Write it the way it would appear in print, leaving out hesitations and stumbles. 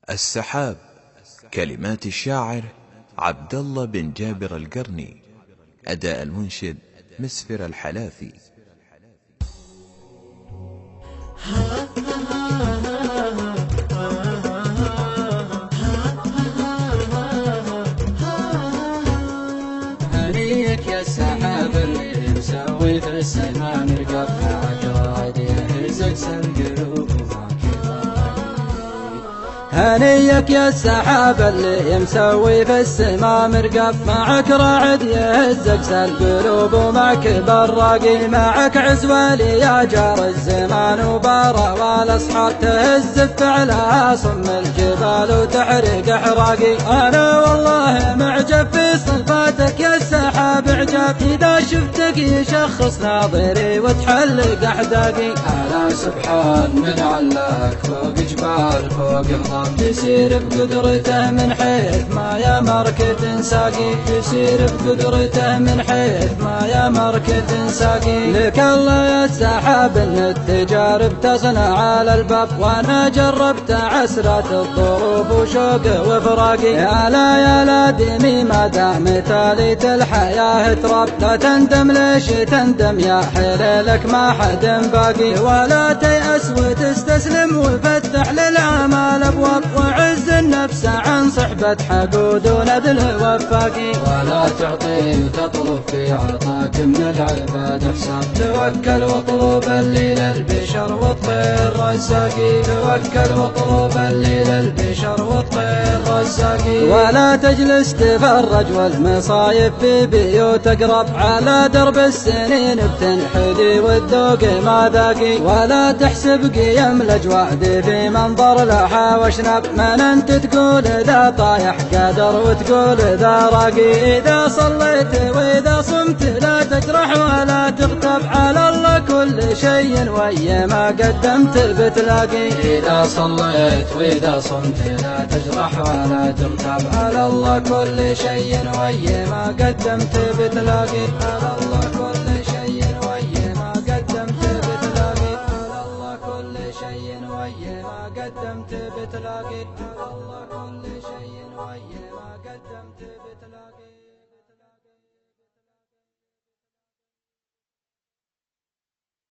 السحاب. كلمات الشاعر عبد الله بن جابر القرني. أداء المنشد مسفر الحلافي. هنيك يا السحاب اللي مسوي في السما نرقب معك رعد يهزك القلوب. هنيك يا السحاب اللي مسوي في السما مرقب معك رعد يهزك القلوب، ومعك براقي معك عزوالي يا جار الزمان وبارا والاصحاب تهز بفعلها صم الجبال وتحرق احراقي. انا والله معجب في صفاتك يا السحاب عجاب، اذا شفتك يشخص ناظري وتحلق احداقي. انا سبحان من علاك فوق جبال فوق الغام، يسير بقدرته من حيث ما يمرك تنساقي، يسير بقدرته من حيث ما يمرك ساقي. لك الله يا السحاب ان التجارب تصنع على الباب، وانا جربت عسرات الظروف وشوق وفراقي. يا لا ديمي ما دام تاليت الحياة تراب، لا تندم ليش تندم يا حليلك ما حد باقي. ولا تيأس وتستسلم وفتح للعمال ابواب، وعز النفس عن صحبة حقود ونذل وفاقي. ولا تعطي وتطلب في عطاك من العباد حساب، توكل واطلب اللي للبشر والطير رزاقي. توكل واطلب اللي للبشر والطير رزاقي. ولا تجلس تفرج والمصايب في بيوت اقرب، على درب السنين بتنحدي والذوق ما ذاقي. ولا تحسب قيم الاجواد في منظر لحى وشنب، من انت تقول ذا طايح قادر وتقول ذا راقي. اذا صليت واذا صمت لا تجرح ولا تغتب، على الله كل شيء ويا ما قدمت بتلاقي. اذا صليت واذا صمت لا تجرح ولا تغتب، على الله كل شيء ويا ما قدمت بتلاقي. على الله كل شيء ويا ما قدمت بتلاقي. على الله كل شيء ويا ما قدمت بتلاقي. على الله كل شيء ويا ما قدمت بتلاقي.